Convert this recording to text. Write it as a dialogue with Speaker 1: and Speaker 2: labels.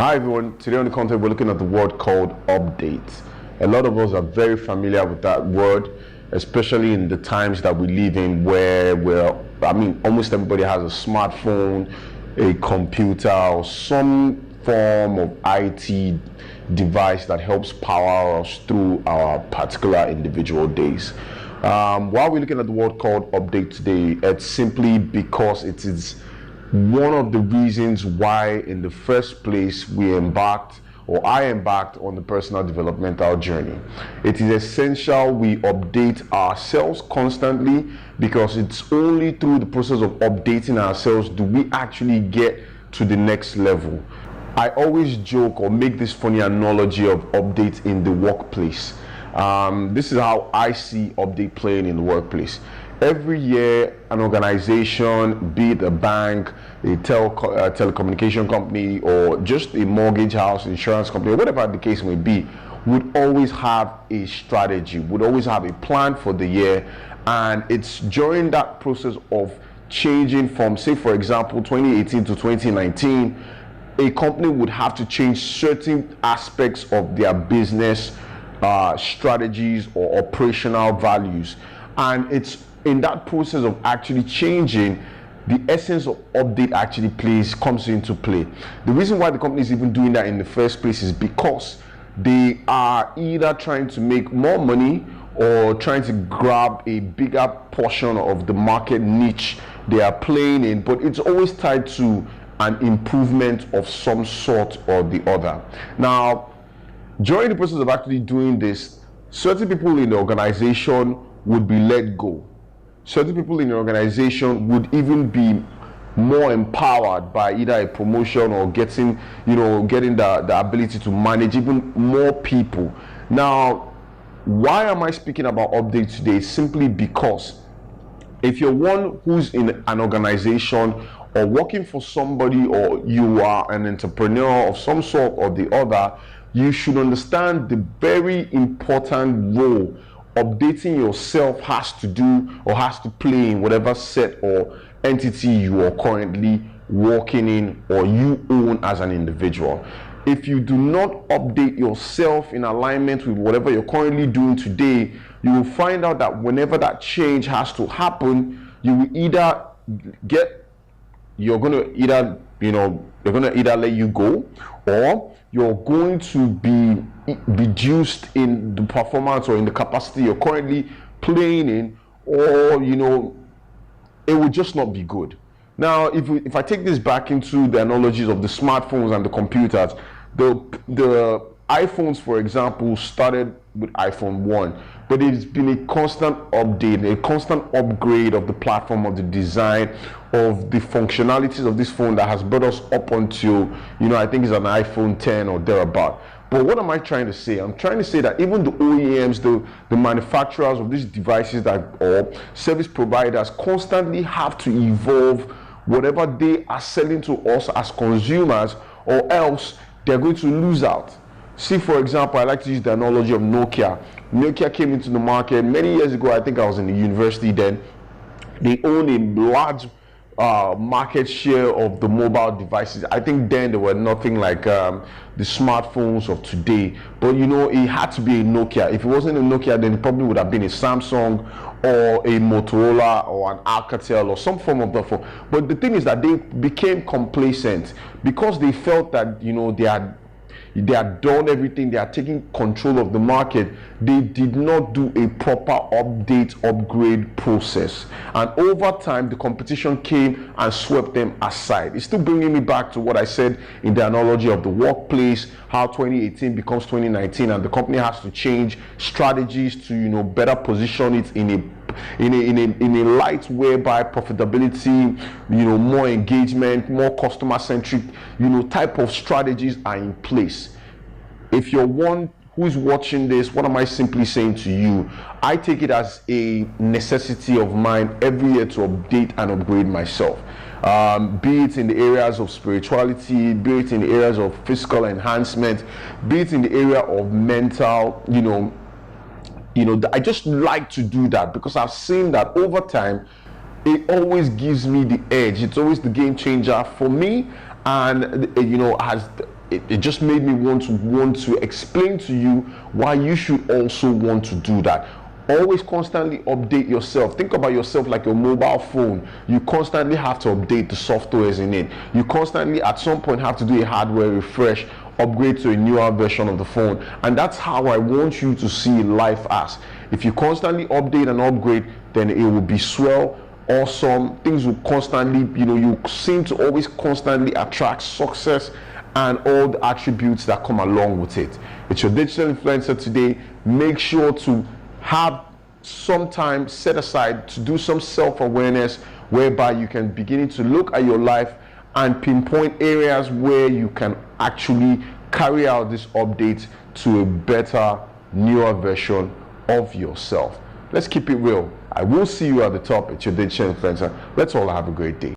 Speaker 1: Hi everyone, today on the content we're looking at the word called update. A lot of us are very familiar with that word, especially in the times that we live in where almost everybody has a smartphone, a computer, or some form of IT device that helps power us through our particular individual days. Why we're looking at the word called update today, it's simply because it is one of the reasons why in the first place I embarked on the personal developmental journey. It is essential we update ourselves constantly, because it's only through the process of updating ourselves do we actually get to the next level. I always joke or make this funny analogy of update in the workplace. This is how I see update playing in the workplace. Every year, an organization, be it a bank, a telecommunication company, or just a mortgage house, insurance company, or whatever the case may be, would always have a strategy, would always have a plan for the year. And it's during that process of changing from, say, for example, 2018 to 2019, a company would have to change certain aspects of their business strategies or operational values. And it's in that process of actually changing, the essence of update actually comes into play. The reason why the company is even doing that in the first place is because they are either trying to make more money or trying to grab a bigger portion of the market niche they are playing in, but it's always tied to an improvement of some sort or the other. Now, during the process of actually doing this, certain people in the organization would be let go. Certain people in the organization would even be more empowered by either a promotion or getting the ability to manage even more people. Now, why am I speaking about updates today? Simply because if you're one who's in an organization or working for somebody, or you are an entrepreneur of some sort or the other, you should understand the very important role updating yourself has to do or has to play in whatever set or entity you are currently working in or you own as an individual. If you do not update yourself in alignment with whatever you're currently doing today, you will find out that whenever that change has to happen, you're going to either let you go, or you're going to be reduced in the performance or in the capacity you're currently playing in, or it will just not be good. Now, if I take this back into the analogies of the smartphones and the computers, the iPhones, for example, started with iPhone 1, but it's been a constant update, a constant upgrade of the platform, of the design, of the functionalities of this phone that has brought us up until, I think it's an iPhone 10 or thereabout. But what am I trying to say? I'm trying to say that even the OEMs, the manufacturers of these devices or service providers constantly have to evolve whatever they are selling to us as consumers, or else they're going to lose out. See, for example, I like to use the analogy of Nokia. Nokia came into the market many years ago. I think I was in the university then. They owned a large market share of the mobile devices. I think then they were nothing like the smartphones of today. But it had to be a Nokia. If it wasn't a Nokia, then it probably would have been a Samsung or a Motorola or an Alcatel or some form of the phone. But the thing is that they became complacent because they felt that they had done everything, they are taking control of the market. They did not do a proper upgrade process. And over time, the competition came and swept them aside. It's still bringing me back to what I said in the analogy of the workplace, how 2018 becomes 2019, and the company has to change strategies to, better position it in a light whereby profitability, more engagement, more customer-centric, type of strategies are in place. If you're one who's watching this, what am I simply saying to you? I take it as a necessity of mine every year to update and upgrade myself. Be it in the areas of spirituality, be it in the areas of physical enhancement, be it in the area of mental, I just like to do that because I've seen that over time, it always gives me the edge. It's always the game changer for me, and it just made me want to explain to you why you should also want to do that. Always constantly update yourself. Think about yourself like your mobile phone. You constantly have to update the softwares in it. You constantly at some point have to do a hardware refresh, upgrade to a newer version of the phone. And that's how I want you to see life as. If you constantly update and upgrade, then it will be swell, awesome. Things will constantly, you seem to always constantly attract success and all the attributes that come along with it. It's your digital influencer today. Make sure to have some time set aside to do some self-awareness, whereby you can begin to look at your life and pinpoint areas where you can actually carry out this update to a better, newer version of yourself. Let's keep it real. I will see you at the top. It's your digital influencer. Let's all have a great day.